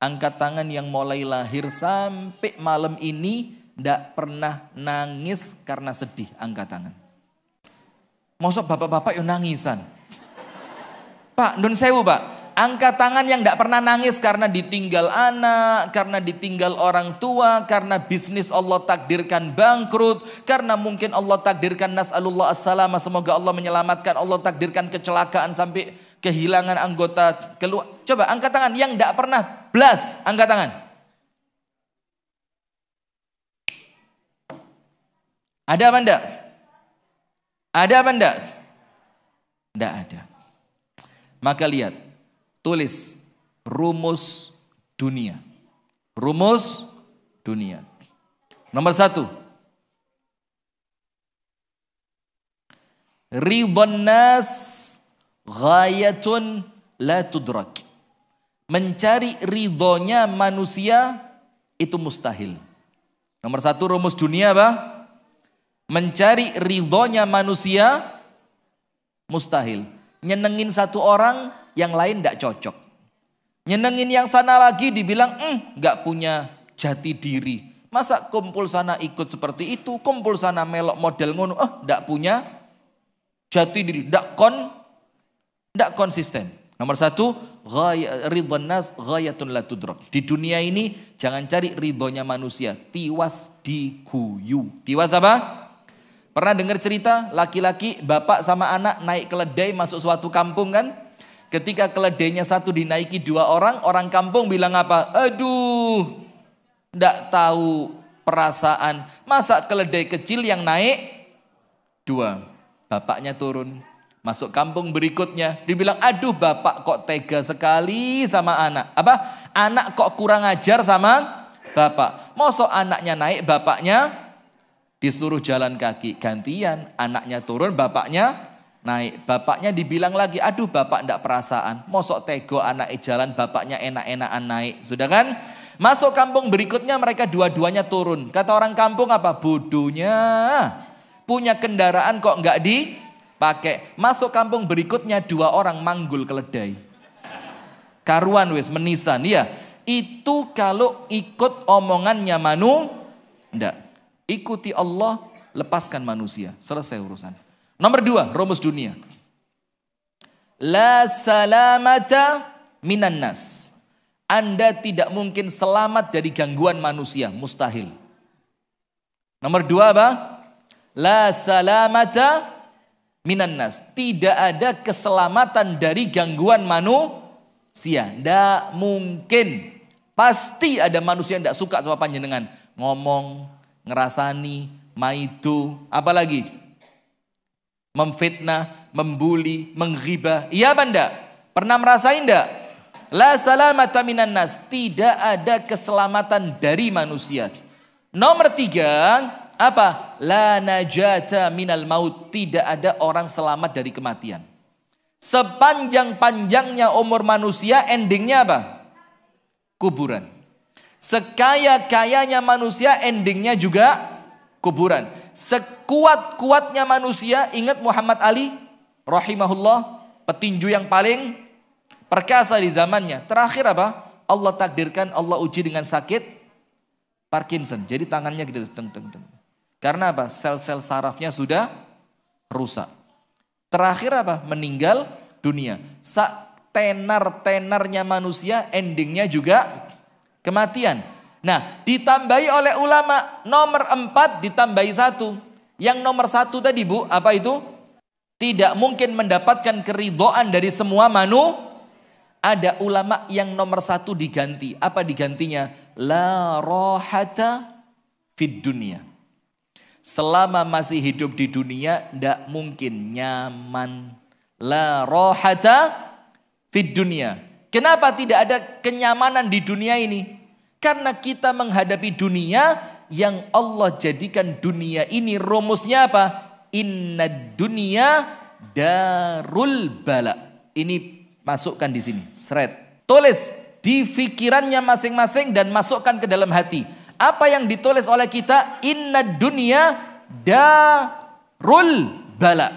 Angkat tangan yang mulai lahir sampai malam ini tidak pernah nangis karena sedih. Angkat tangan. Mosok bapak-bapak yang nangisan. Pak, nun sewu pak. Angkat tangan yang tidak pernah nangis karena ditinggal anak, karena ditinggal orang tua, karena bisnis Allah takdirkan bangkrut, karena mungkin Allah takdirkan nas'alullah as-salama, semoga Allah menyelamatkan, Allah takdirkan kecelakaan sampai kehilangan anggota keluar. Coba angkat tangan yang tidak pernah blas, angkat tangan. Ada apa enggak? Ada apa enggak? Enggak ada. Maka lihat, tulis rumus dunia. Rumus dunia. Nomor 1. Ridwan nas ghayatun la tudrak. Mencari ridhonya manusia itu mustahil. Nomor 1 rumus dunia apa? Mencari ridhonya manusia mustahil. Nyenengin satu orang, yang lain tidak cocok. Nyenengin yang sana lagi dibilang nggak punya jati diri. Masa kumpul sana ikut seperti itu, kumpul sana melok model ngono, nggak punya jati diri, nggak konsisten. Nomor 1, ridwan nas ghayatun la tudrak. Di dunia ini jangan cari ridhonya manusia, tiwas diguyu. Tiwas apa? Pernah dengar cerita laki-laki bapak sama anak naik keledai masuk suatu kampung kan? Ketika keledainya satu dinaiki 2 orang, orang kampung bilang apa? Aduh, ndak tahu perasaan. Masa keledai kecil yang naik 2? Bapaknya turun. Masuk kampung berikutnya, dibilang aduh bapak kok tega sekali sama anak. Apa? Anak kok kurang ajar sama bapak. Mosok anaknya naik, bapaknya disuruh jalan kaki. Gantian, anaknya turun, bapaknya naik. Bapaknya dibilang lagi, aduh bapak ndak perasaan. Mosok tego anaknya jalan, bapaknya enak-enakan naik. Sudah kan? Masuk kampung berikutnya mereka dua-duanya turun. Kata orang kampung apa? Bodohnya. Punya kendaraan kok nggak dipakai. Masuk kampung berikutnya 2 orang manggul keledai. Karuan wis menisan. Ya, itu kalau ikut omongannya ndak. Ikuti Allah, lepaskan manusia. Selesai urusan. Nomor 2, rumus dunia. La salamata minan nas. Anda tidak mungkin selamat dari gangguan manusia. Mustahil. Nomor 2 apa? La salamata minan nas. Tidak ada keselamatan dari gangguan manusia. Tidak mungkin. Pasti ada manusia yang tidak suka sama panjenengan. Ngomong, ngerasani, maidu, apalagi memfitnah, membuli, menghibah. Iya apa enggak? Pernah merasain enggak? La salamata minan nas. Tidak ada keselamatan dari manusia. Nomor 3, apa? La najata minal maut. Tidak ada orang selamat dari kematian. Sepanjang-panjangnya umur manusia, endingnya apa? Kuburan. Sekaya-kayanya manusia, endingnya juga kuburan. Sekuat-kuatnya manusia, ingat Muhammad Ali rahimahullah, petinju yang paling perkasa di zamannya. Terakhir apa? Allah takdirkan, Allah uji dengan sakit Parkinson. Jadi tangannya gitu, teng. Karena apa? Sel-sel sarafnya sudah rusak. Terakhir apa? Meninggal dunia. Tenar-tenarnya manusia, endingnya juga kematian. Nah, ditambahi oleh ulama nomor 4 ditambahi 1. Yang nomor 1 tadi Bu, apa itu? Tidak mungkin mendapatkan keridhaan dari semua Ada ulama yang nomor 1 diganti. Apa digantinya? La rohata fid dunia. Selama masih hidup di dunia, tidak mungkin nyaman. La rohata fid dunia. Kenapa tidak ada kenyamanan di dunia ini? Karena kita menghadapi dunia yang Allah jadikan dunia ini rumusnya apa? Inna dunia darul bala. Ini masukkan di sini. Seret. Tulis di pikirannya masing-masing dan masukkan ke dalam hati. Apa yang ditulis oleh kita? Inna dunia darul bala.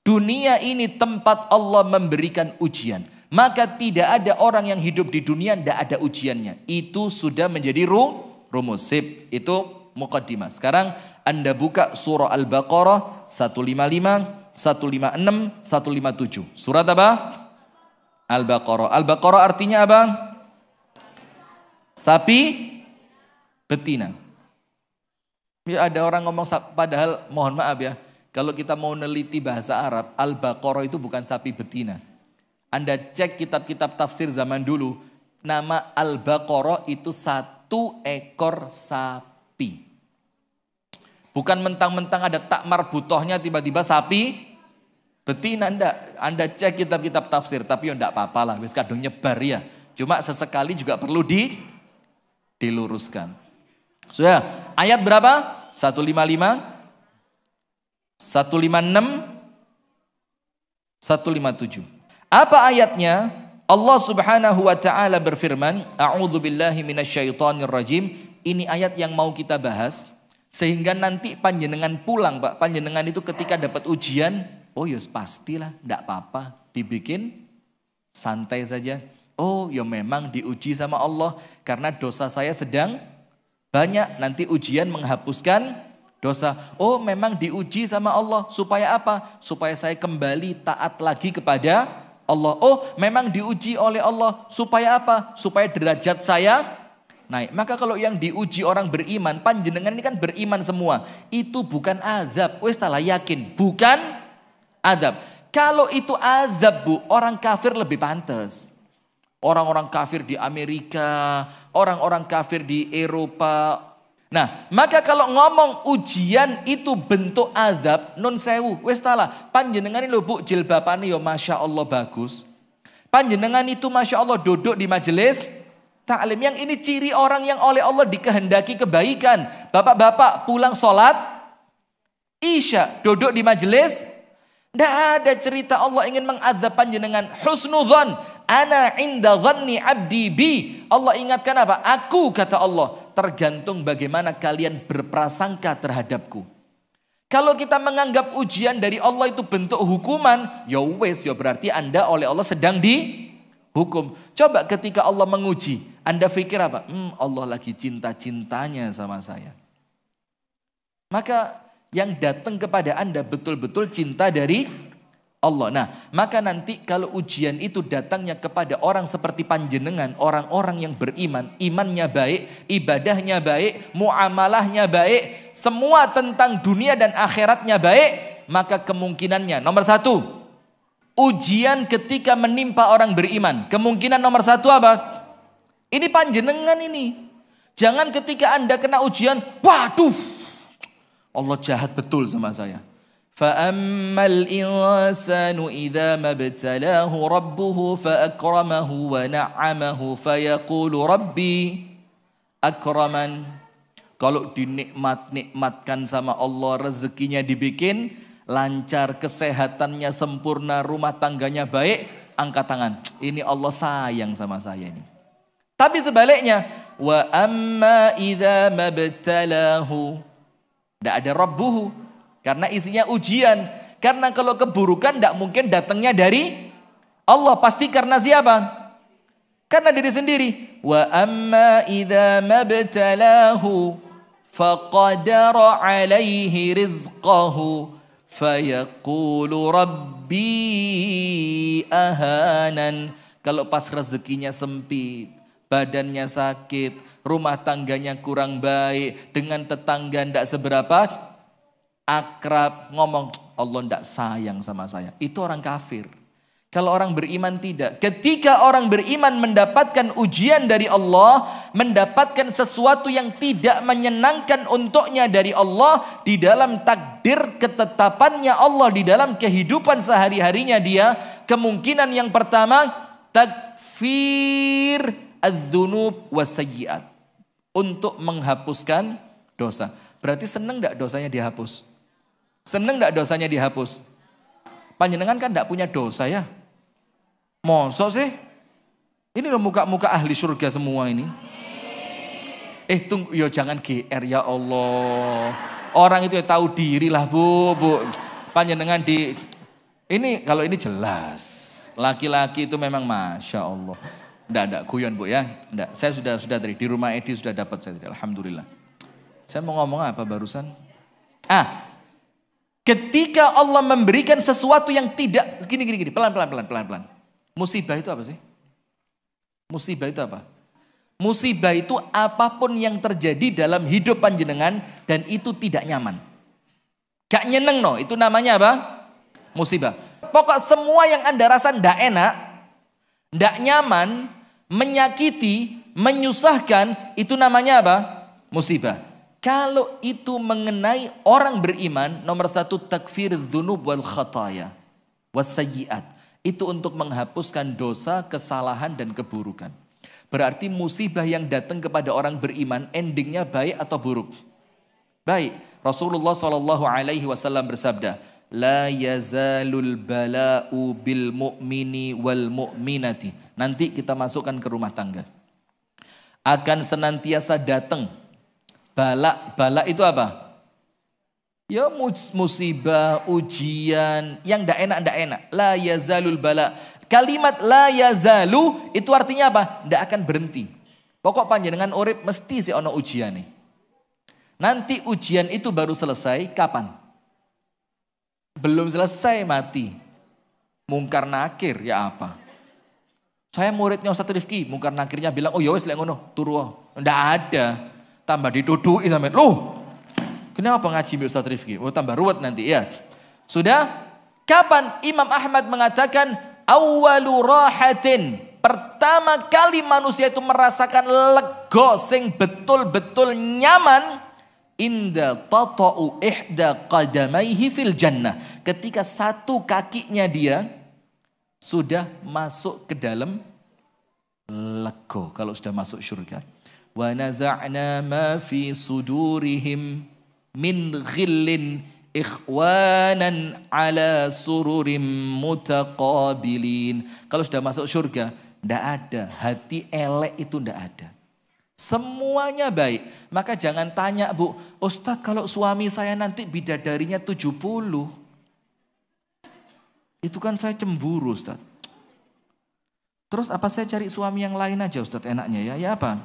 Dunia ini tempat Allah memberikan ujian. maka tidak ada orang yang hidup di dunia tidak ada ujiannya. Itu sudah menjadi rumus. Sip, itu muqaddimah. Sekarang Anda buka surah Al-Baqarah 155, 156, 157. Surat apa? Al-Baqarah. Al-Baqarah artinya apa? Sapi betina. Ya ada orang ngomong, padahal mohon maaf ya, kalau kita mau neliti bahasa Arab, Al-Baqarah itu bukan sapi betina. Anda cek kitab-kitab tafsir zaman dulu, nama Al-Baqarah itu satu ekor sapi. Bukan mentang-mentang ada tak marbutohnya tiba-tiba sapi betina, enggak. Anda cek kitab-kitab tafsir, tapi ya enggak apa-apa lah, wis kadung nyebar ya. Cuma sesekali juga perlu diluruskan. Sudah, ayat berapa? 155, 156, 157. Apa ayatnya? Allah Subhanahu wa taala berfirman, A'udzubillahi minasyaitonirrajim. Ini ayat yang mau kita bahas sehingga nanti panjenengan pulang, Pak. Panjenengan itu ketika dapat ujian, oh ya pastilah, enggak apa-apa, dibikin santai saja. Oh ya memang diuji sama Allah karena dosa saya sedang banyak, nanti ujian menghapuskan dosa. Oh memang diuji sama Allah supaya apa? Supaya saya kembali taat lagi kepada Allah. Oh memang diuji oleh Allah supaya apa? Supaya derajat saya naik. Maka kalau yang diuji orang beriman, panjenengan ini kan beriman semua. Itu bukan azab. Wes talah yakin, bukan azab. Kalau itu azab Bu, orang kafir lebih pantas. Orang-orang kafir di Amerika, orang-orang kafir di Eropa. Nah, maka kalau ngomong ujian itu bentuk azab, non sewu, wes talah. Panjenengan ini lho Bu, jilbabane yo Masya Allah bagus. Panjenengan itu Masya Allah duduk di majelis taklim. Yang ini ciri orang yang oleh Allah dikehendaki kebaikan. Bapak-bapak pulang sholat Isya, duduk di majelis. Tidak ada cerita Allah ingin mengazab panjenengan. Husnudzon, ana inda dhanni abdi bi. Allah ingatkan apa? Aku, kata Allah, tergantung bagaimana kalian berprasangka terhadapku. Kalau kita menganggap ujian dari Allah itu bentuk hukuman, ya wes, ya berarti Anda oleh Allah sedang dihukum. Coba ketika Allah menguji, Anda pikir apa? Allah lagi cinta-cintanya sama saya. Maka yang datang kepada Anda betul-betul cinta dari Allah. Nah, maka nanti kalau ujian itu datangnya kepada orang seperti panjenengan, orang-orang yang beriman, imannya baik, ibadahnya baik, muamalahnya baik, semua tentang dunia dan akhiratnya baik, maka kemungkinannya nomor satu, ujian ketika menimpa orang beriman, kemungkinan nomor satu apa? Ini panjenengan ini. Jangan ketika Anda kena ujian, waduh, Allah jahat betul sama saya. فَأَمَّا الْإِنسَانُ إِذَا مَبْتَلَاهُ رَبُّهُ فَأَكْرَمَهُ وَنَعَّمَهُ فَيَقُولُ رَبِّي أَكْرَمَنْ. Kalau dinikmatkan sama Allah, rezekinya dibikin lancar, kesehatannya sempurna, rumah tangganya baik, angkat tangan. Ini Allah sayang sama saya ini. Tapi sebaliknya, wa amma idza mabtalahu, tidak ada rabbuhu, karena isinya ujian. Karena kalau keburukan tidak mungkin datangnya dari Allah, pasti karena siapa? Karena diri sendiri. Wa amma idza mabtalahu faqadara alaihi rizqahu fayaqulu rabbi ahanan. Kalau pas rezekinya sempit, badannya sakit, rumah tangganya kurang baik, dengan tetangga tidak seberapa akrab, ngomong Allah tidak sayang sama saya. Itu orang kafir. Kalau orang beriman tidak. Ketika orang beriman mendapatkan ujian dari Allah, mendapatkan sesuatu yang tidak menyenangkan untuknya dari Allah, di dalam takdir ketetapannya Allah, di dalam kehidupan sehari-harinya dia, kemungkinan yang pertama, takfir adz-dzunub was-sayyi'at, untuk menghapuskan dosa. Berarti senang enggak dosanya dihapus? Senang enggak dosanya dihapus? Panjenengan kan enggak punya dosa ya? Mosok sih? Ini loh muka-muka ahli surga semua ini. Tunggu, yo jangan GR ya Allah. Orang itu ya tahu diri lah Bu. Panjenengan di ini, kalau ini jelas. Laki-laki itu memang Masya Allah. Enggak, guyon Bu ya. Enggak, saya sudah tadi di rumah Edi sudah dapat saya tadi. Alhamdulillah. Saya mau ngomong apa barusan? Ketika Allah memberikan sesuatu yang tidak gini, pelan. Musibah itu apa sih? Musibah itu apa? Musibah itu apapun yang terjadi dalam hidup panjenengan dan itu tidak nyaman. Gak nyeneng no, itu namanya apa? Musibah. Pokok semua yang Anda rasa ndak enak, ndak nyaman, menyakiti, menyusahkan, itu namanya apa? Musibah. Kalau itu mengenai orang beriman, nomor satu takfir dzunub wal khataya wasayyiat. Itu untuk menghapuskan dosa, kesalahan dan keburukan. Berarti musibah yang datang kepada orang beriman endingnya baik atau buruk? Baik. Rasulullah SAW bersabda, la yazalul bala'u bil mu'mini wal mu'minati. Nanti kita masukkan ke rumah tangga. Akan senantiasa datang bala itu apa? Ya musibah, ujian, yang ndak enak. La yazalul bala. Kalimat la yazalu itu artinya apa? Ndak akan berhenti. Pokok panjenengan urip mesti si ono ujian nih. Nanti ujian itu baru selesai kapan? Belum selesai mati. Mungkar nakir ya apa? Saya muridnya Ustaz Rifki, mungkar nakirnya bilang, oh ya wes lek ngono, turu. Ndak ada. Tambah dituduki sampe. Loh, kenapa ngaji Ustaz Rifki? Oh tambah ruwet nanti ya. Sudah? Kapan Imam Ahmad mengatakan awwalu rahatin, pertama kali manusia itu merasakan lego sing betul-betul nyaman, inda tata'u ihda qadamaihi fil jannah, ketika satu kakinya dia sudah masuk ke dalam lego, kalau sudah masuk surga. Wa naza'na ma fi sudurihim min ghillin ikhwanan ala sururim mutaqabilin. Kalau sudah masuk surga, ndak ada hati elek, itu ndak ada. Semuanya baik. Maka jangan tanya, Bu, Ustadz kalau suami saya nanti bidadarinya 70. Itu kan saya cemburu, Ustadz. Terus apa saya cari suami yang lain aja, Ustadz, enaknya ya? Ya apa?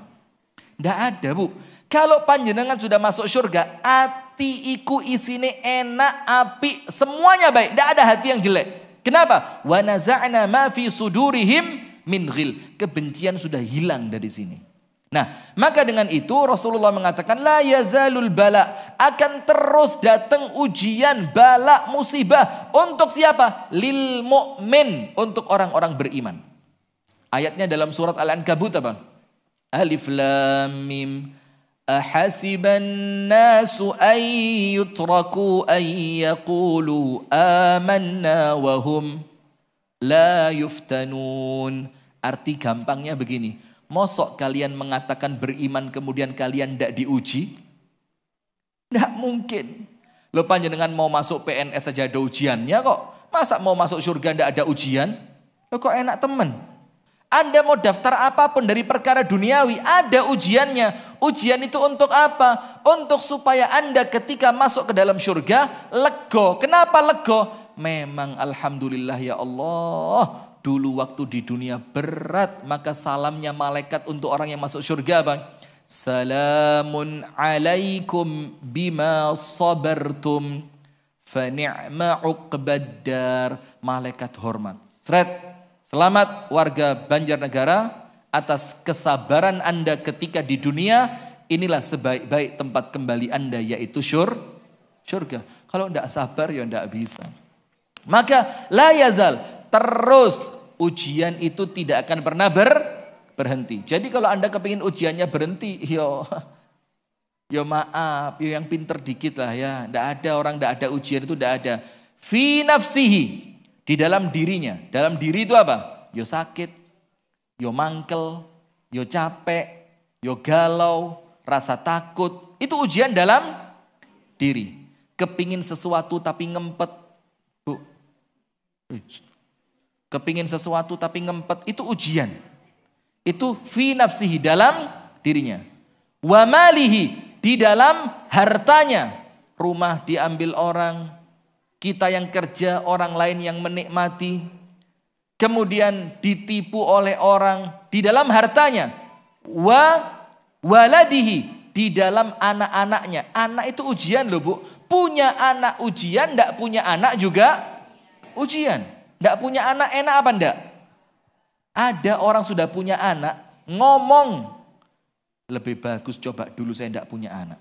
Ndak ada, Bu. Kalau panjenengan sudah masuk surga, hati iku isine enak, api, semuanya baik. Ndak ada hati yang jelek. Kenapa? Wa naza'na ma fi sudurihim min ghil. Kebencian sudah hilang dari sini. Nah, maka dengan itu Rasulullah mengatakan la yazalul bala, akan terus datang ujian, bala, musibah untuk siapa? Lil mu'min, untuk orang-orang beriman. Ayatnya dalam surat Al-Ankabut apa? Alif lam mim. Ahasiban nasu ay yutraku ay yaqulu amanna wa hum la yuftanun. Arti gampangnya begini. Mosok kalian mengatakan beriman kemudian kalian tidak diuji? Tidak mungkin. Lo panjenengan mau masuk PNS saja ada ujiannya kok. Masa mau masuk surga tidak ada ujian? Lo kok enak temen? Anda mau daftar apapun dari perkara duniawi, ada ujiannya. Ujian itu untuk apa? Untuk supaya Anda ketika masuk ke dalam surga, lego. Kenapa lego? Memang alhamdulillah ya Allah. Dulu waktu di dunia berat, maka salamnya malaikat untuk orang yang masuk surga, Bang. Salamun alaikum bima sabartum fa ni'ma uqbaddar. Malaikat hormat. Selamat warga Banjarnegara atas kesabaran Anda ketika di dunia. Inilah sebaik-baik tempat kembali Anda, yaitu surga. Kalau tidak sabar ya tidak bisa. Maka la yazal, terus ujian itu tidak akan pernah berhenti. Jadi kalau Anda kepingin ujiannya berhenti, yo maaf, yo yang pinter dikit lah ya. Tidak ada orang, tidak ada ujian itu tidak ada. Fi nafsihi, di dalam dirinya. Dalam diri itu apa? Yo sakit, yo mangkel, yo capek, yo galau, rasa takut. Itu ujian dalam diri. Kepingin sesuatu tapi ngempet. Bu. Kepingin sesuatu tapi ngempet, itu ujian. Itu fi nafsihi, dalam dirinya. Wa malihi, di dalam hartanya. Rumah diambil orang, kita yang kerja, orang lain yang menikmati. kemudian ditipu oleh orang di dalam hartanya, wa waladihi, di dalam anak-anaknya. Anak itu ujian loh Bu. Punya anak ujian, ndak punya anak juga ujian. Ndak punya anak enak apa ndak? Ada orang sudah punya anak ngomong, lebih bagus coba dulu saya ndak punya anak.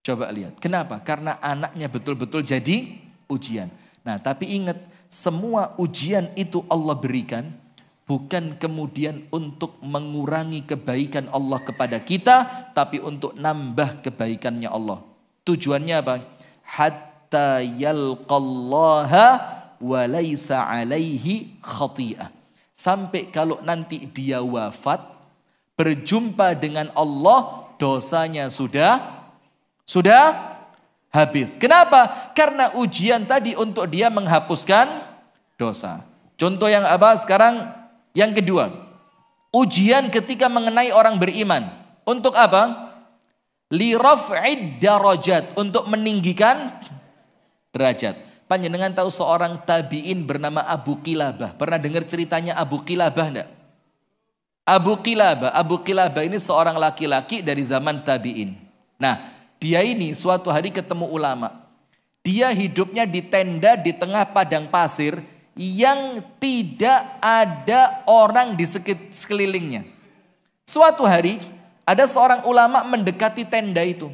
Coba lihat. Kenapa? Karena anaknya betul-betul jadi ujian. Nah, tapi ingat, semua ujian itu Allah berikan bukan kemudian untuk mengurangi kebaikan Allah kepada kita, tapi untuk nambah kebaikannya Allah. Tujuannya apa? Hatta yalqallaha wa laisa alaihi khati'ah. Sampai kalau nanti dia wafat, berjumpa dengan Allah, dosanya sudah habis. Kenapa? Karena ujian tadi untuk dia menghapuskan dosa. Contoh yang apa sekarang? Yang kedua, ujian ketika mengenai orang beriman. Untuk apa? Liraf'id darajat, untuk meninggikan derajat. Panjenengan tahu seorang tabi'in bernama Abu Qilabah. Pernah dengar ceritanya Abu Qilabah enggak? Abu Qilabah ini seorang laki-laki dari zaman tabi'in. Nah, dia ini suatu hari ketemu ulama. Dia hidupnya di tenda di tengah padang pasir yang tidak ada orang di sekelilingnya. Suatu hari ada seorang ulama mendekati tenda itu.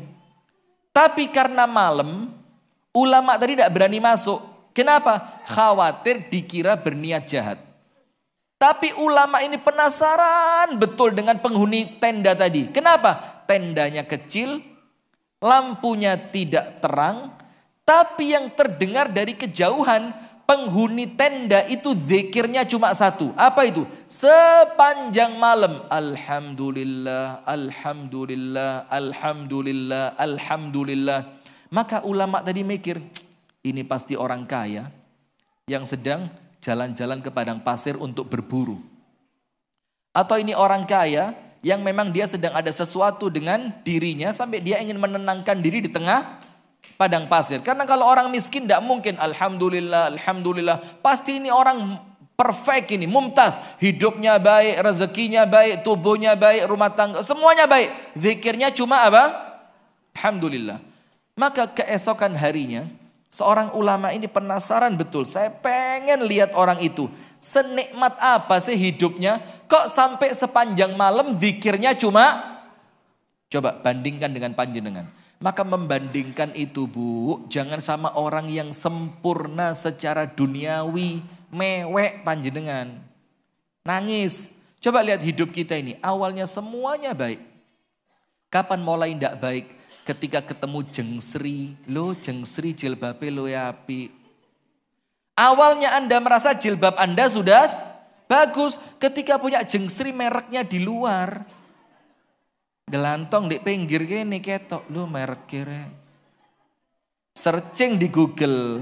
Tapi karena malam, ulama tadi tidak berani masuk. Kenapa? Khawatir dikira berniat jahat. Tapi ulama ini penasaran betul dengan penghuni tenda tadi. Kenapa? Tendanya kecil, lampunya tidak terang, tapi yang terdengar dari kejauhan penghuni tenda itu zikirnya cuma satu. Apa itu? Sepanjang malam, Alhamdulillah, Alhamdulillah, Alhamdulillah, Alhamdulillah. Maka ulama tadi mikir, ini pasti orang kaya yang sedang jalan-jalan ke padang pasir untuk berburu. Atau ini orang kaya yang memang dia sedang ada sesuatu dengan dirinya sampai dia ingin menenangkan diri di tengah padang pasir. Karena kalau orang miskin tidak mungkin Alhamdulillah, Alhamdulillah. Pasti ini orang perfect ini, mumtaz. Hidupnya baik, rezekinya baik, tubuhnya baik, rumah tangga, semuanya baik. Zikirnya cuma apa? Alhamdulillah. Maka keesokan harinya, seorang ulama ini penasaran betul. Saya pengen lihat orang itu. Senikmat apa sih hidupnya? Kok sampai sepanjang malam zikirnya cuma? Coba bandingkan dengan panjenengan. Maka membandingkan itu Bu, jangan sama orang yang sempurna secara duniawi, mewek panjenengan. Nangis. Coba lihat hidup kita ini, awalnya semuanya baik. Kapan mulai tidak baik? Ketika ketemu jengsri, lo jengsri jilbabe lo api. Awalnya Anda merasa jilbab Anda sudah bagus. Ketika punya jengsri mereknya di luar. Gelantong di pinggir gini ketok. Lu merek kira. Searching di Google.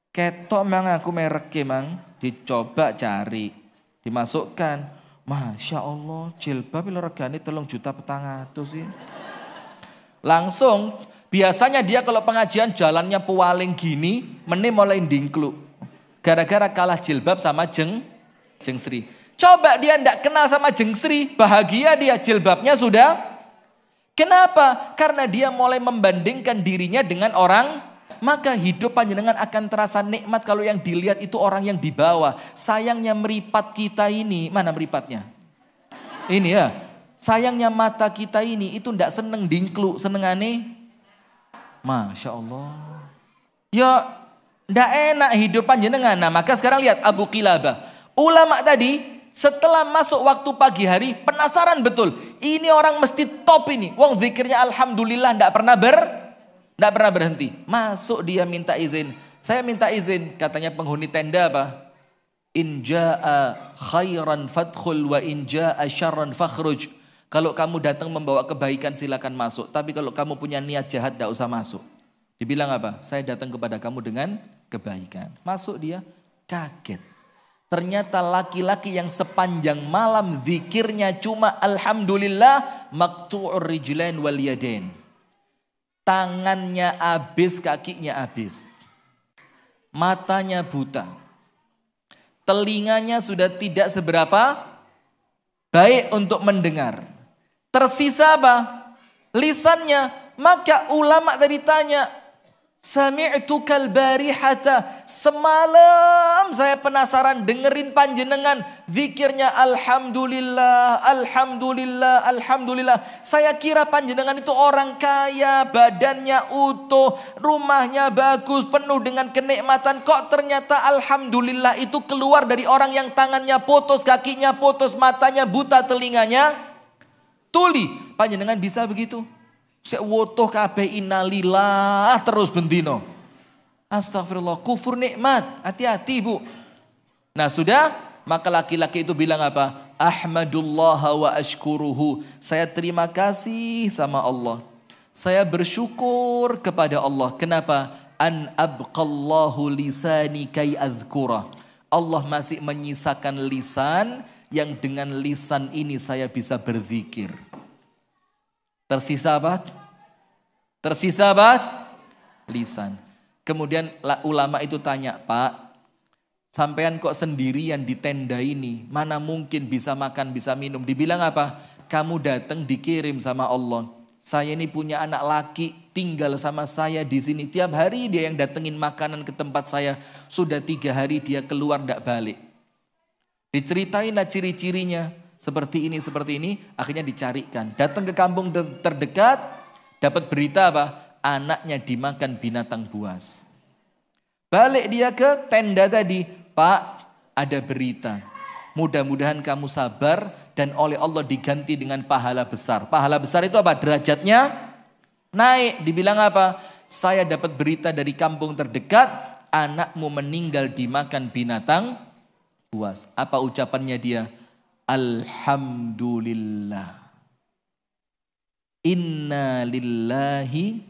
Ketok memang aku merek mang. Dicoba cari. Dimasukkan. Masya Allah jilbab regane 3.400.000 sih. Langsung. Biasanya dia kalau pengajian jalannya pewaling gini, mending mulai dingkluk. Gara-gara kalah jilbab sama jengsri. Coba dia ndak kenal sama jengsri, bahagia dia jilbabnya sudah. Kenapa? Karena dia mulai membandingkan dirinya dengan orang, maka hidup panjenengan akan terasa nikmat kalau yang dilihat itu orang yang di bawah. Sayangnya meripat kita ini, mana meripatnya? Ini ya, sayangnya mata kita ini itu ndak seneng dingkluk, seneng aneh. Masya Allah. Ya, ndak enak hidup panjenengan. Nah, maka sekarang lihat Abu Qilabah. Ulama tadi setelah masuk waktu pagi hari penasaran betul. Ini orang mesti top ini. Wong zikirnya Alhamdulillah ndak pernah berhenti. Masuk dia minta izin. Saya minta izin, katanya penghuni tenda apa? In jaa khairan fadkhul wa in jaa syarran fakhruj. Kalau kamu datang membawa kebaikan silakan masuk. Tapi kalau kamu punya niat jahat tidak usah masuk. Dibilang apa? Saya datang kepada kamu dengan kebaikan. Masuk dia kaget. Ternyata laki-laki yang sepanjang malam zikirnya cuma Alhamdulillah maqtu'ur rijlain wal yadain. Tangannya habis, kakinya habis. Matanya buta. telinganya sudah tidak seberapa baik untuk mendengar. Tersisa apa? Lisannya. Maka ulama tadi tanya, sami'tukal barihata, semalam saya penasaran dengerin panjenengan zikirnya alhamdulillah, alhamdulillah, alhamdulillah. Saya kira panjenengan itu orang kaya, badannya utuh, rumahnya bagus, penuh dengan kenikmatan. Kok ternyata alhamdulillah itu keluar dari orang yang tangannya putus, kakinya putus, matanya buta, telinganya tuli. Panjenengan bisa begitu? Sek wotoh kabeh innalillah terus bendino. Astagfirullah, kufur nikmat. Hati-hati Bu. Nah sudah, maka laki-laki itu bilang apa? Ahmadullah wa ashkuruhu. Saya terima kasih sama Allah. Saya bersyukur kepada Allah. Kenapa? An abqallahu lisani kai azkura. Allah masih menyisakan lisan yang dengan lisan ini saya bisa berzikir. Tersisa apa? Tersisa apa? Lisan. Kemudian ulama itu tanya, Pak, sampean kok sendirian di tenda ini? Mana mungkin bisa makan, bisa minum? Dibilang apa? Kamu datang dikirim sama Allah. Saya ini punya anak laki, tinggal sama saya di sini. Tiap hari dia yang datengin makanan ke tempat saya. Sudah 3 hari dia keluar tidak balik. Diceritainlah ciri-cirinya. Seperti ini, akhirnya dicarikan. Datang ke kampung terdekat, dapat berita apa? Anaknya dimakan binatang buas. Balik dia ke tenda tadi, Pak, ada berita. Mudah-mudahan kamu sabar dan oleh Allah diganti dengan pahala besar. Pahala besar itu apa? Derajatnya naik. Dibilang apa? Saya dapat berita dari kampung terdekat, anakmu meninggal dimakan binatang buas. Apa ucapannya dia? Alhamdulillah. Inna lillahi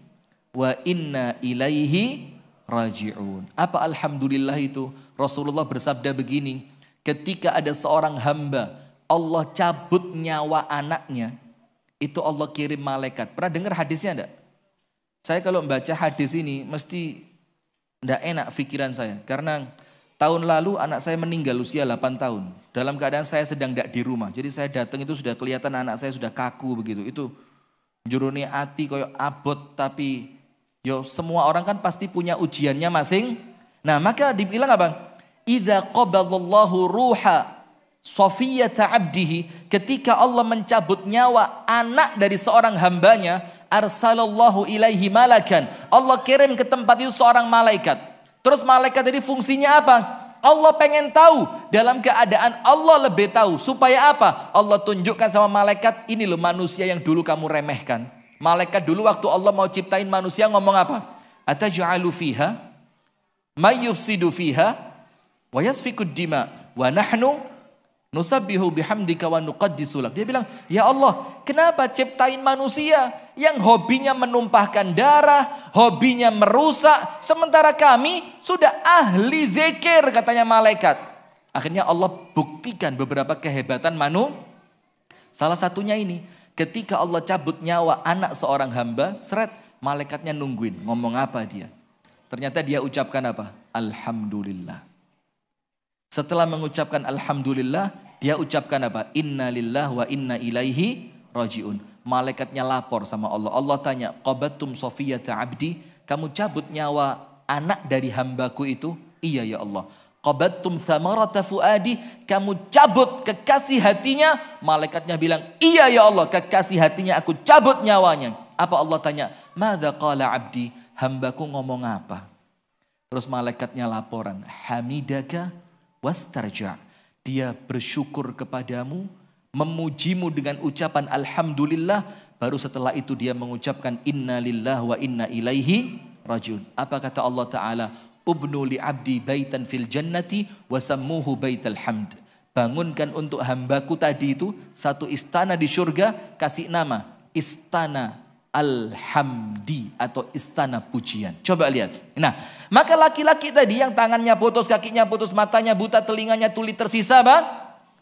wa inna ilaihi raji'un. Apa alhamdulillah itu? Rasulullah bersabda begini, ketika ada seorang hamba, Allah cabut nyawa anaknya, itu Allah kirim malaikat. Pernah dengar hadisnya enggak? Saya kalau membaca hadis ini mesti enggak enak pikiran saya. Karena tahun lalu anak saya meninggal usia 8 tahun. Dalam keadaan saya sedang tidak di rumah. Jadi saya datang itu sudah kelihatan anak saya sudah kaku begitu. Itu juruni ati koyo abot, tapi yo semua orang kan pasti punya ujiannya masing. Nah maka dibilang apa? Idza qabadallahu ruha Safiyata abdihi, ketika Allah mencabut nyawa anak dari seorang hambanya, arsalallahu ilaihi malakan. Allah kirim ke tempat itu seorang malaikat. Terus malaikat jadi fungsinya apa? Allah pengen tahu, dalam keadaan Allah lebih tahu. Supaya apa? Allah tunjukkan sama malaikat, ini loh manusia yang dulu kamu remehkan. Malaikat dulu waktu Allah mau ciptain manusia ngomong apa? Ataj'alu fiha may yufsidu fiha wa yasfikud dima wa nahnu nusabbihu bihamdika wa nuqaddisu lak. Dia bilang, ya Allah, kenapa ciptain manusia yang hobinya menumpahkan darah, hobinya merusak, sementara kami sudah ahli zikir, katanya malaikat. Akhirnya Allah buktikan beberapa kehebatan manusia. Salah satunya ini, ketika Allah cabut nyawa anak seorang hamba, seret, malaikatnya nungguin, ngomong apa dia? Ternyata dia ucapkan apa? Alhamdulillah. Setelah mengucapkan alhamdulillah, dia ucapkan apa? Inna lillah wa inna ilaihi raji'un. Malaikatnya lapor sama Allah. Allah tanya, qabattum safiyata abdi, kamu cabut nyawa anak dari hambaku itu? Iya ya Allah. Qabattum thamarata fuadi, kamu cabut kekasih hatinya? Malaikatnya bilang, iya ya Allah, kekasih hatinya aku cabut nyawanya. Apa Allah tanya? Madza qala abdi, hambaku ngomong apa? Terus malaikatnya laporan, hamidaka wastarja'. Dia bersyukur kepadamu, memujimu dengan ucapan alhamdulillah, baru setelah itu dia mengucapkan inna lillah wa inna ilaihi rajiun. Apa kata Allah Ta'ala? Ubnu li abdi baitan fil jannati wa sammuhu baital hamd. Bangunkan untuk hambaku tadi itu satu istana di surga, kasih nama istana Alhamdi atau istana pujian. Coba lihat. Nah, maka laki-laki tadi yang tangannya putus, kakinya putus, matanya buta, telinganya tuli, tersisa apa?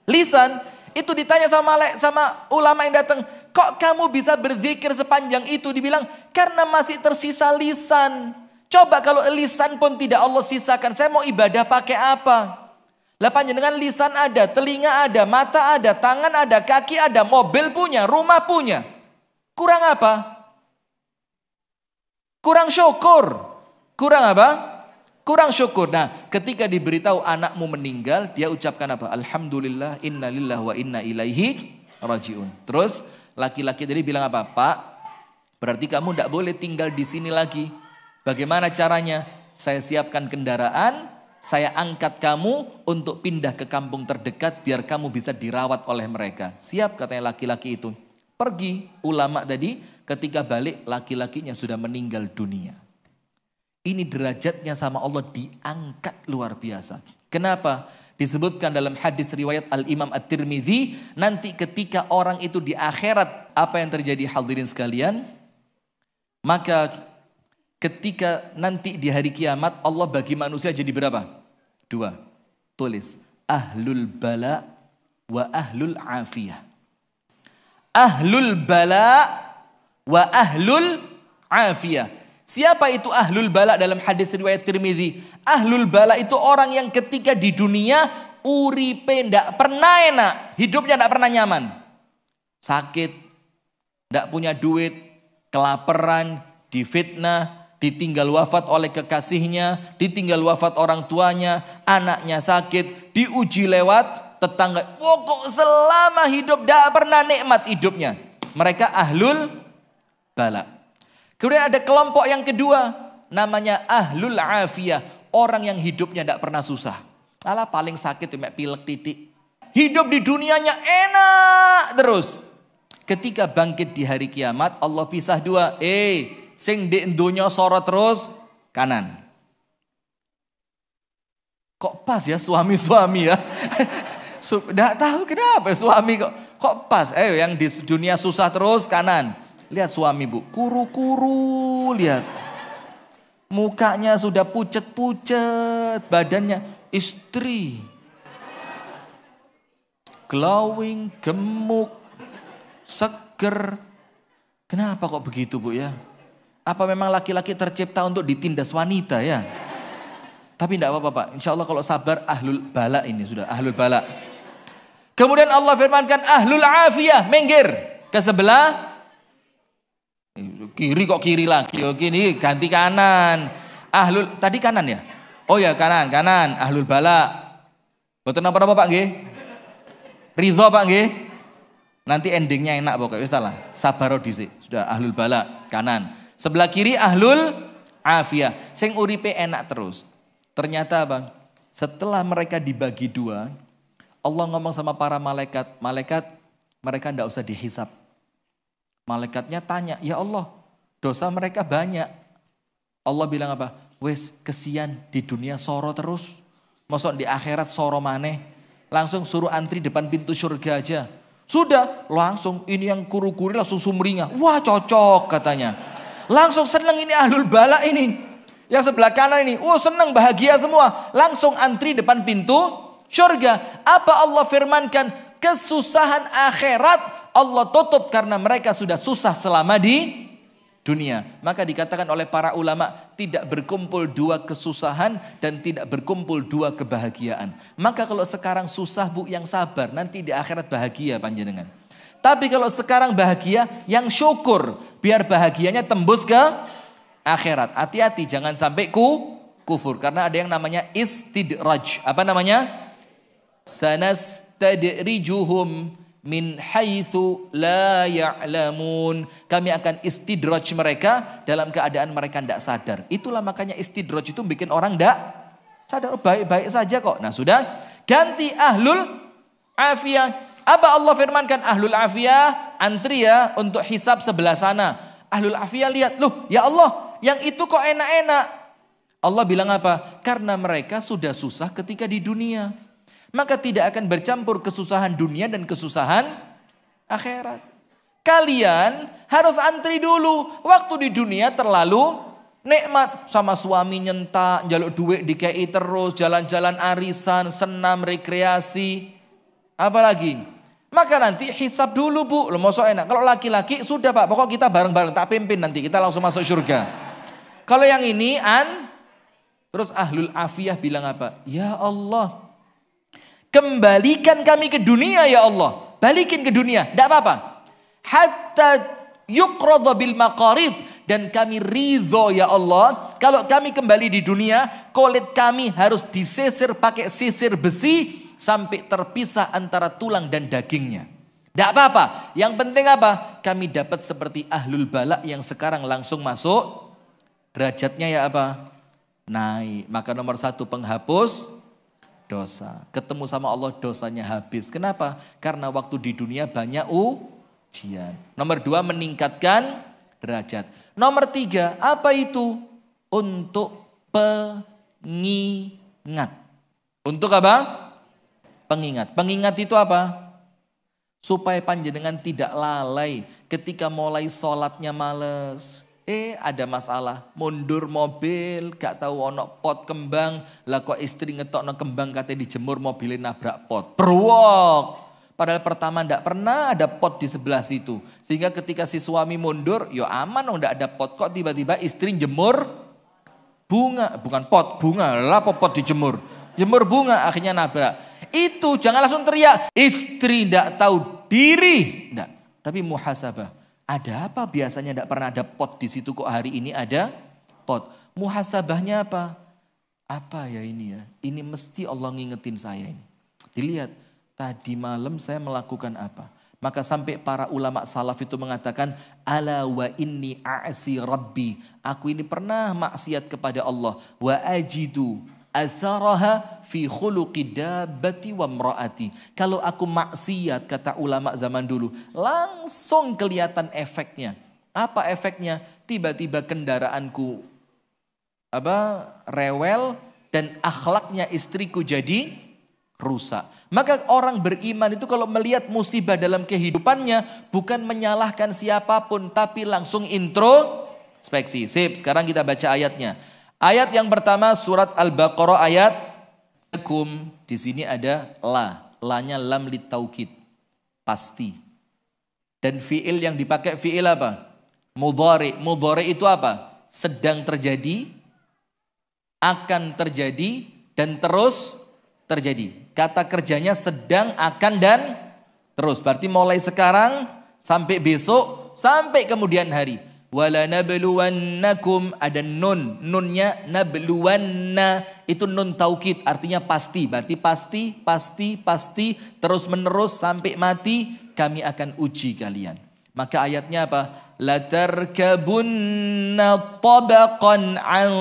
Lisan. Itu ditanya sama ulama yang datang, kok kamu bisa berzikir sepanjang itu? Dibilang, karena masih tersisa lisan. Coba kalau lisan pun tidak Allah sisakan, saya mau ibadah pakai apa? Lah panjenengan lisan ada, telinga ada, mata ada, tangan ada, kaki ada, mobil punya, rumah punya. Kurang apa? Kurang syukur. Kurang apa? Kurang syukur. Nah, ketika diberitahu anakmu meninggal, dia ucapkan apa? Alhamdulillah, inna lillahi wa inna ilaihi rajiun. Terus laki-laki tadi bilang apa? Pak, berarti kamu tidak boleh tinggal di sini lagi. Bagaimana caranya? Saya siapkan kendaraan, saya angkat kamu untuk pindah ke kampung terdekat biar kamu bisa dirawat oleh mereka. Siap katanya laki-laki itu. Pergi ulama tadi, ketika balik laki-lakinya sudah meninggal dunia. Ini derajatnya sama Allah diangkat luar biasa. Kenapa? Disebutkan dalam hadis riwayat Al-Imam At-Tirmidzi, nanti ketika orang itu di akhirat, apa yang terjadi hadirin sekalian? Maka ketika nanti di hari kiamat, Allah bagi manusia jadi berapa? 2. Tulis, ahlul bala wa ahlul afiyah. Ahlul bala wa ahlul afiyah. Siapa itu ahlul bala dalam hadis riwayat Tirmidzi? Ahlul bala itu orang yang ketika di dunia uripe ndak pernah enak, hidupnya ndak pernah nyaman. Sakit, ndak punya duit, kelaparan, difitnah, ditinggal wafat oleh kekasihnya, ditinggal wafat orang tuanya, anaknya sakit, diuji lewat tetangga. Pokok selama hidup tidak pernah nikmat hidupnya. Mereka ahlul bala. Kemudian ada kelompok yang kedua, namanya ahlul afiyah. Orang yang hidupnya tidak pernah susah. Alah paling sakit cuma pilek titik. Hidup di dunianya enak terus. Ketika bangkit di hari kiamat, Allah pisah 2. Sing di dunia sorot terus kanan. Kok pas ya suami-suami ya? Tidak tahu kenapa suami kok pas. Yang di dunia susah terus kanan. Lihat suami bu, kuru-kuru lihat. Mukanya sudah pucet-pucet, badannya istri. Glowing, gemuk, seger. Kenapa kok begitu bu ya? Apa memang laki-laki tercipta untuk ditindas wanita ya? Tapi tidak apa-apa Pak. Insya Allah kalau sabar ahlul bala ini sudah ahlul bala. Kemudian Allah firmankan ahlul afiyah, minggir ke sebelah kiri, kok kiri lagi. Oke, ini ganti kanan. Ahlul tadi kanan ya? Oh ya kanan. Ahlul bala. Betul apa Pak nggih? Ridho Pak nggih? Nanti endingnya enak pokoknya salah. Sabar dhisik. Sudah ahlul bala kanan. Sebelah kiri ahlul afiyah. Sing uripe enak terus. Ternyata Bang, setelah mereka dibagi 2, Allah ngomong sama para malaikat, mereka tidak usah dihisap. Malaikatnya tanya, ya Allah, dosa mereka banyak. Allah bilang apa? Wes kesian di dunia soro terus. Masuk di akhirat soro maneh. Langsung suruh antri depan pintu surga aja. Sudah, langsung ini yang kuru-kuri langsung sumringah. Wah cocok katanya. Langsung seneng ini ahlul bala ini. Yang sebelah kanan ini, seneng bahagia semua. Langsung antri depan pintu surga. Apa Allah firmankan? Kesusahan akhirat Allah tutup karena mereka sudah susah selama di dunia. Maka dikatakan oleh para ulama, tidak berkumpul 2 kesusahan dan tidak berkumpul 2 kebahagiaan. Maka kalau sekarang susah bu, yang sabar, nanti di akhirat bahagia panjenengan. Tapi kalau sekarang bahagia, yang syukur, biar bahagianya tembus ke akhirat. Hati-hati jangan sampai kufur. Karena ada yang namanya istidraj. Apa namanya? Sanastadrijuhum min haitsu la ya'lamun. Kami akan istidraj mereka dalam keadaan mereka tidak sadar. Itulah makanya istidraj itu bikin orang tidak sadar. Baik-baik saja kok. Nah sudah, ganti ahlul afiyah. Apa Allah firmankan? Ahlul afiyah antri ya untuk hisab sebelah sana. Ahlul afiyah lihat, loh ya Allah, yang itu kok enak-enak. Allah bilang apa? Karena mereka sudah susah ketika di dunia. Maka tidak akan bercampur kesusahan dunia dan kesusahan akhirat. Kalian harus antri dulu. Waktu di dunia terlalu nikmat. Sama suami nyentak, njaluk duit dikei terus, jalan-jalan arisan, senam, rekreasi. Apalagi? Maka nanti hisab dulu bu. Loh mosok enak. Kalau laki-laki sudah pak, pokok kita bareng-bareng tak pimpin nanti. Kita langsung masuk surga. Kalau yang ini terus ahlul afiyah bilang apa? Ya Allah, Kembalikan kami ke dunia ya Allah. Balikin ke dunia, tidak apa-apa. Hatta yuqradha bil maqarid. Dan kami ridho ya Allah. Kalau kami kembali di dunia, kulit kami harus disisir pakai sisir besi. Sampai terpisah antara tulang dan dagingnya. Tidak apa-apa. Yang penting apa? Kami dapat seperti ahlul balak yang sekarang langsung masuk. Derajatnya ya apa? Naik. Maka nomor 1 penghapus dosa. Ketemu sama Allah dosanya habis. Kenapa? Karena waktu di dunia banyak ujian. Nomor 2 meningkatkan derajat. Nomor 3 apa itu? Untuk pengingat. Untuk apa? Pengingat. Pengingat itu apa? Supaya panjenengan tidak lalai ketika mulai sholatnya males. Ada masalah, mundur mobil, gak tahu ono pot kembang, lah kok istri ngetokno kembang katanya dijemur mobilnya nabrak pot. Beruok. Padahal pertama ndak pernah ada pot di sebelah situ. Sehingga ketika si suami mundur, yo aman ndak ada pot, kok tiba-tiba istri jemur bunga, bukan pot, bunga, lah pot dijemur. Jemur bunga akhirnya nabrak. Itu jangan langsung teriak, istri ndak tahu diri, ndak. Tapi muhasabah. Ada apa biasanya tidak pernah ada pot di situ kok hari ini ada pot. Muhasabahnya apa? Apa ya ini ya? Ini mesti Allah ngingetin saya ini. Dilihat tadi malam saya melakukan apa. Maka sampai para ulama salaf itu mengatakan ala wa inni a'si rabbi. Aku ini pernah maksiat kepada Allah. Wa ajidu atharaha fi khuluqi dabbati wa mraati. Kalau aku maksiat kata ulama zaman dulu, langsung kelihatan efeknya. Apa efeknya? Tiba-tiba kendaraanku rewel dan akhlaknya istriku jadi rusak. Maka orang beriman itu kalau melihat musibah dalam kehidupannya bukan menyalahkan siapapun tapi langsung introspeksi. Sip, sekarang kita baca ayatnya. Ayat yang pertama surat Al-Baqarah ayat kum. Di sini ada la. La-nya lam litaukid. Pasti. Dan fiil yang dipakai fiil apa? Mudhari. Mudhari itu apa? Sedang terjadi, akan terjadi, dan terus terjadi. Kata kerjanya sedang, akan, dan terus. Berarti mulai sekarang sampai besok, sampai kemudian hari. Wala nabluwannakum, ada nun, nunnya nabluwanna, itu nun taukid artinya pasti, berarti pasti terus menerus sampai mati kami akan uji kalian. Maka ayatnya apa? La tarkabunna tabaqan an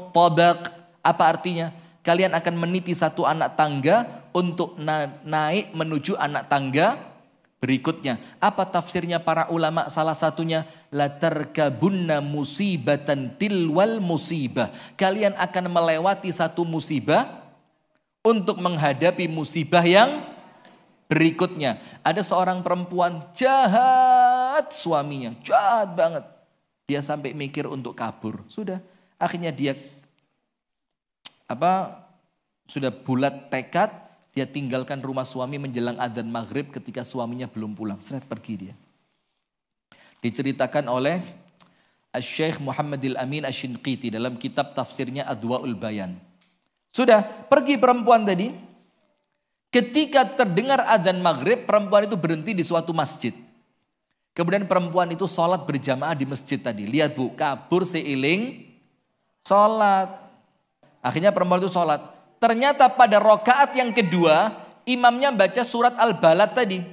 tabaq. Apa artinya? Kalian akan meniti satu anak tangga untuk naik menuju anak tangga berikutnya. Apa tafsirnya para ulama? Salah satunya la tarkabunna musibatan tilwal musibah. Kalian akan melewati satu musibah untuk menghadapi musibah yang berikutnya. Ada seorang perempuan jahat suaminya, jahat banget. Dia sampai mikir untuk kabur. Sudah, akhirnya dia sudah bulat tekad. Dia tinggalkan rumah suami menjelang adzan maghrib ketika suaminya belum pulang. Seret pergi dia. Diceritakan oleh Syekh Muhammadil Amin Asy-Shinqiti dalam kitab tafsirnya Adwaul Bayan. Sudah pergi perempuan tadi. Ketika terdengar adzan maghrib, perempuan itu berhenti di suatu masjid. Kemudian perempuan itu sholat berjamaah di masjid tadi. Lihat bu, kabur seiling sholat. Akhirnya perempuan itu sholat. Ternyata pada rokaat yang kedua, imamnya baca surat Al-Balad tadi.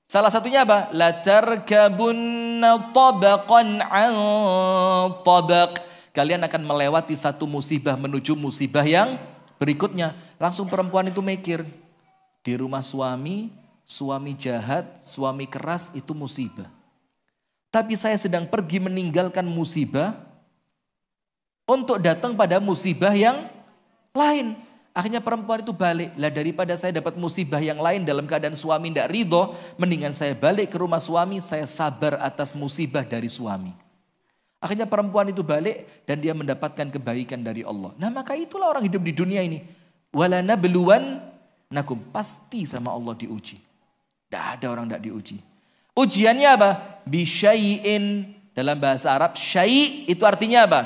Salah satunya apa? La tarkabunna tabaqan an tabaq. Kalian akan melewati satu musibah menuju musibah yang berikutnya. Langsung perempuan itu mikir. Di rumah suami jahat, suami keras itu musibah. Tapi saya sedang pergi meninggalkan musibah untuk datang pada musibah yang lain. Akhirnya perempuan itu balik. Lah daripada saya dapat musibah yang lain dalam keadaan suami tidak ridho, mendingan saya balik ke rumah suami, saya sabar atas musibah dari suami. Akhirnya perempuan itu balik dan dia mendapatkan kebaikan dari Allah. Nah maka itulah orang hidup di dunia ini. Wala nabluwannakum, pasti sama Allah diuji. Tidak ada orang tidak diuji. Ujiannya apa? Bisyai'in, dalam bahasa Arab syai' itu artinya apa?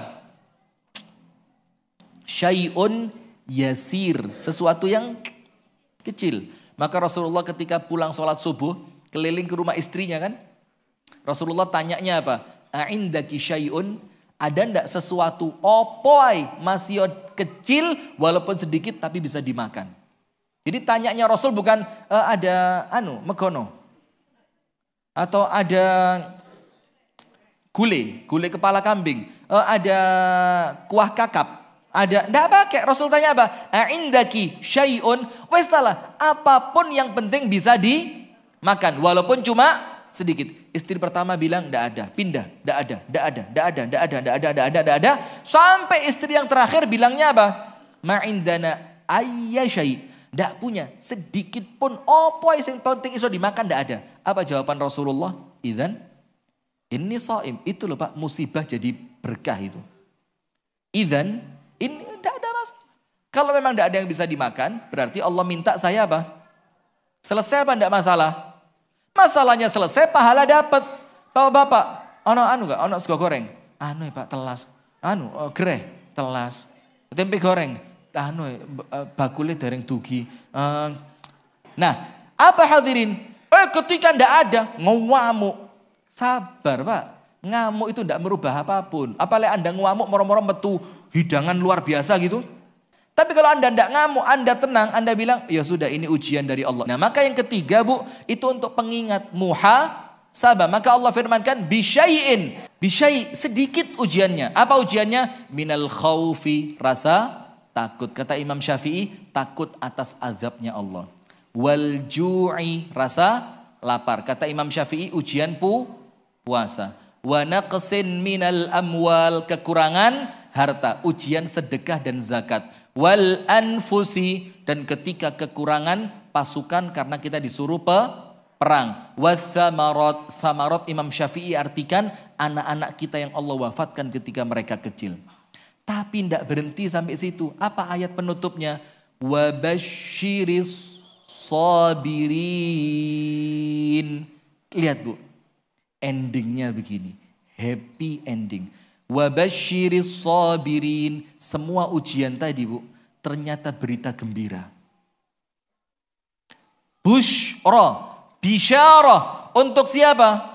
Syai'un yasir, sesuatu yang Kecil. Maka Rasulullah ketika pulang sholat subuh, keliling ke rumah istrinya kan. Rasulullah tanyanya apa? A'indaki syai'un? Ada ndak sesuatu opoi masih kecil walaupun sedikit tapi bisa dimakan. Jadi tanyanya Rasul bukan ada megono. Atau ada gulai kepala kambing. Ada kuah kakap. Ada, enggak pakai. Rasul tanya apa? A'indaki syai'un? Wes salah. Apapun yang penting bisa dimakan. Walaupun cuma sedikit. Istri pertama bilang enggak ada. Pindah. Enggak ada. Enggak ada. Enggak ada. Enggak ada. Enggak ada. Enggak ada. Enggak ada. Sampai istri yang terakhir bilangnya apa? Ma'indana ayya syai'. Enggak punya. Sedikit pun. Apa yang penting iso dimakan enggak ada. Apa jawaban Rasulullah? Idzan ini shaim. Itu loh Pak. Musibah jadi berkah itu. Idzan ini tidak ada masalah. Kalau memang tidak ada yang bisa dimakan, berarti Allah minta saya apa? Selesai apa tidak masalah? Masalahnya selesai, pahala dapat. Bapak-bapak, ono sego goreng. Pak telas. Gereh telas. Tempe goreng. Bakule dereng dugi. Nah, apa hadirin? Ketika tidak ada, ngamuk. Sabar Pak. Ngamuk itu tidak merubah apapun. Apalagi Anda ngamuk moro-moro metu hidangan luar biasa gitu. Tapi kalau Anda tidak ngamuk, Anda tenang, Anda bilang, ya sudah ini ujian dari Allah. Nah maka yang ketiga Bu, itu untuk pengingat muhasabah. Maka Allah firmankan, bisyai'in. Bisyai' sedikit ujiannya. Apa ujiannya? Minal khawfi, rasa takut. Kata Imam Syafi'i, takut atas azabnya Allah. Wal ju'i, rasa lapar. Kata Imam Syafi'i, ujian puasa. Wa naqsin minal amwal, kekurangan harta, ujian sedekah dan zakat. Wal anfusi, dan ketika kekurangan pasukan karena kita disuruh perang. Wathamarat, thamarat Imam Syafi'i artikan anak-anak kita yang Allah wafatkan ketika mereka kecil. Tapi tidak berhenti sampai situ. Apa ayat penutupnya? Wabashiris sabirin. Lihat Bu. Endingnya begini, happy ending. Wabashiris sabirin. Semua ujian tadi Bu, ternyata berita gembira. Busyra, bisyarah. Untuk siapa?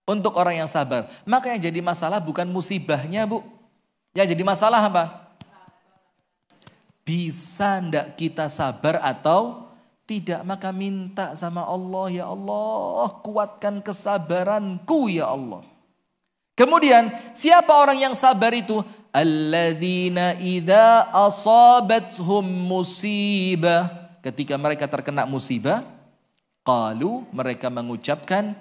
Untuk orang yang sabar. Maka yang jadi masalah bukan musibahnya Bu. Yang jadi masalah apa? Bisa ndak kita sabar atau tidak? Maka minta sama Allah, ya Allah kuatkan kesabaranku ya Allah. Kemudian siapa orang yang sabar itu? Alladzina idza asabathum musibah. Ketika mereka terkena musibah, qalu, mereka mengucapkan,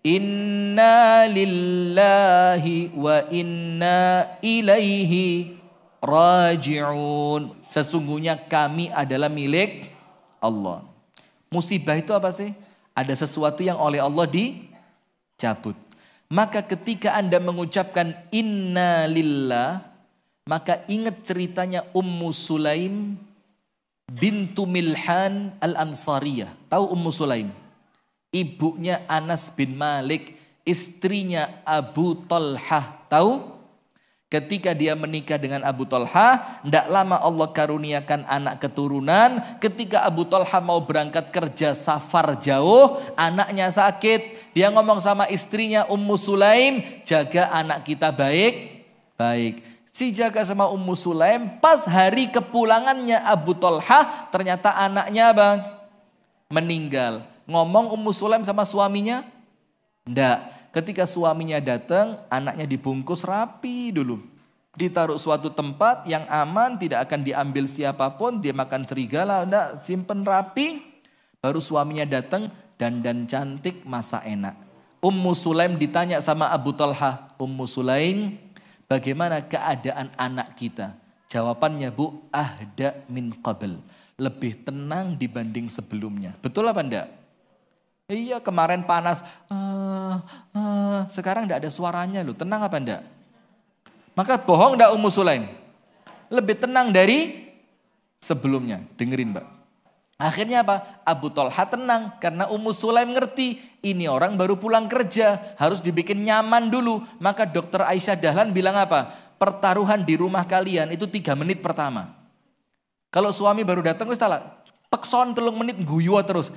inna lillahi wa inna ilaihi raji'un. Sesungguhnya kami adalah milik Allah. Musibah itu apa sih? Ada sesuatu yang oleh Allah dicabut. Maka ketika Anda mengucapkan inna lillah, maka ingat ceritanya Ummu Sulaim bintu Milhan al-Ansariyah. Tahu Ummu Sulaim? Ibunya Anas bin Malik, istrinya Abu Talhah. Tahu? Ketika dia menikah dengan Abu Talha, tidak lama Allah karuniakan anak keturunan. Ketika Abu Talha mau berangkat kerja safar jauh, anaknya sakit. Dia ngomong sama istrinya Ummu Sulaim, jaga anak kita baik-baik. Si jaga sama Ummu Sulaim, pas hari kepulangannya Abu Talha, ternyata anaknya apa? Meninggal. Ngomong Ummu Sulaim sama suaminya? Enggak. Ketika suaminya datang, anaknya dibungkus rapi dulu. Ditaruh suatu tempat yang aman, tidak akan diambil siapapun. Dia makan serigala, enggak, simpen rapi. Baru suaminya datang, dandan cantik, masa enak. Ummu Sulaim ditanya sama Abu Talha, Ummu Sulaim, bagaimana keadaan anak kita? Jawabannya Bu, ahda min qabl. Lebih tenang dibanding sebelumnya. Betul apa enggak? Iya, kemarin panas, sekarang enggak ada suaranya loh. Tenang apa enggak? Maka bohong enggak Ummu Sulaim? Lebih tenang dari sebelumnya. Dengerin Mbak. Akhirnya apa? Abu Talha tenang karena Ummu Sulaim ngerti ini orang baru pulang kerja, harus dibikin nyaman dulu. Maka dokter Aisyah Dahlan bilang apa? Pertaruhan di rumah kalian itu 3 menit pertama. Kalau suami baru datang, wis Pekson 3 menit guyu terus.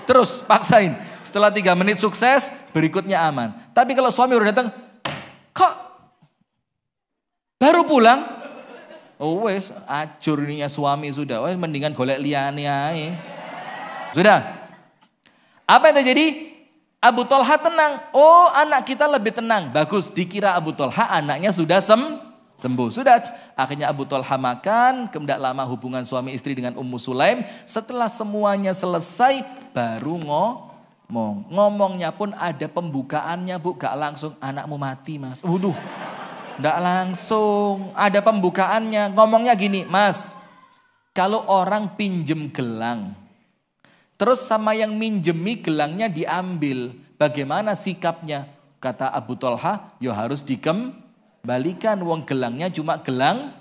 Terus paksain. Setelah 3 menit sukses, berikutnya aman. Tapi kalau suami udah datang, kok baru pulang? Oh wes, acur nih suami sudah. Wes mendingan golek liyane ae. Sudah. Apa yang terjadi? Abu Thalha tenang. Oh, anak kita lebih tenang. Bagus, dikira Abu Thalha anaknya sudah sembuh. Sudah. Akhirnya Abu Thalha makan. Kemudian lama hubungan suami istri dengan Ummu Sulaim. Setelah semuanya selesai, baru ngomong. Ngomongnya pun ada pembukaannya, Bu. Gak langsung, anakmu mati, Mas. Waduh. Gak langsung. Ada pembukaannya. Ngomongnya gini, Mas. Kalau orang pinjem gelang, terus sama yang minjemi gelangnya diambil. Bagaimana sikapnya? Kata Abu Thalha, ya harus dikembalikan. Wong gelangnya cuma gelang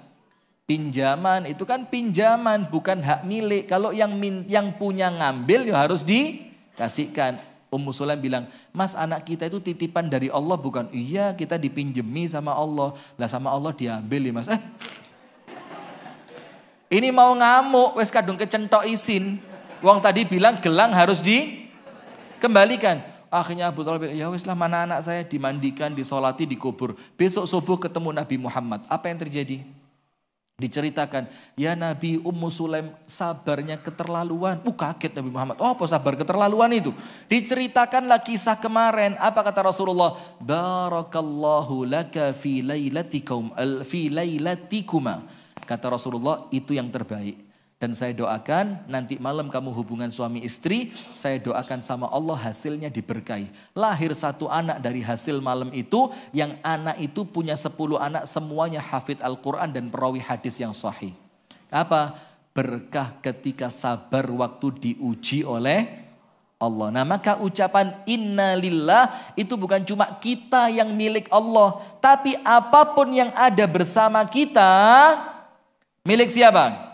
pinjaman. Itu kan pinjaman, bukan hak milik. Kalau yang punya ngambil ya harus dikasihkan. Ummu Sulaim bilang, Mas anak kita itu titipan dari Allah bukan? Iya kita dipinjemi sama Allah. Lah sama Allah diambil ya Mas. Ini mau ngamuk, wes kadung kecentok isin. Wong tadi bilang gelang harus dikembalikan. Akhirnya Abu Thalib bilang, ya wis lah mana anak saya, dimandikan, disolati, dikubur. Besok subuh ketemu Nabi Muhammad. Apa yang terjadi? Diceritakan, ya Nabi Ummu Sulaim sabarnya keterlaluan. Kaget Nabi Muhammad. Oh apa sabar keterlaluan itu? Diceritakanlah kisah kemarin. Apa kata Rasulullah? Barakallahu laka fi lailatikuma. Kata Rasulullah itu yang terbaik. Dan saya doakan nanti malam kamu hubungan suami istri, saya doakan sama Allah hasilnya diberkahi. Lahir 1 anak dari hasil malam itu, yang anak itu punya 10 anak semuanya hafidh Al-Quran dan perawi hadis yang sahih. Apa? Berkah ketika sabar waktu diuji oleh Allah. Nah maka ucapan innalillah itu bukan cuma kita yang milik Allah. Tapi apapun yang ada bersama kita, milik siapa?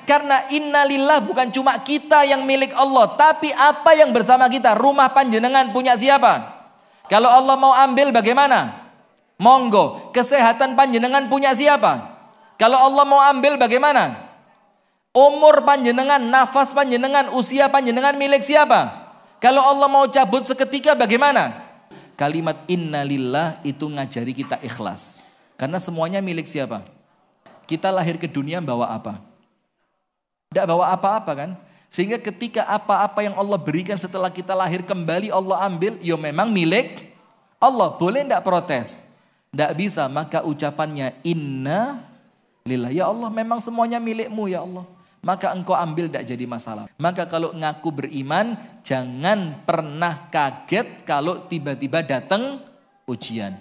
Karena innalillah bukan cuma kita yang milik Allah. Tapi apa yang bersama kita? Rumah panjenengan punya siapa? Kalau Allah mau ambil bagaimana? Monggo. Kesehatan panjenengan punya siapa? Kalau Allah mau ambil bagaimana? Umur panjenengan, nafas panjenengan, usia panjenengan milik siapa? Kalau Allah mau cabut seketika bagaimana? Kalimat innalillah itu ngajari kita ikhlas. Karena semuanya milik siapa? Kita lahir ke dunia bawa apa? Tidak bawa apa-apa kan? Sehingga ketika apa-apa yang Allah berikan setelah kita lahir kembali Allah ambil, ya memang milik Allah. Boleh tidak protes? Tidak bisa, maka ucapannya inna lillah. Ya Allah memang semuanya milikmu ya Allah. Maka engkau ambil tidak jadi masalah. Maka kalau ngaku beriman, jangan pernah kaget kalau tiba-tiba datang ujian.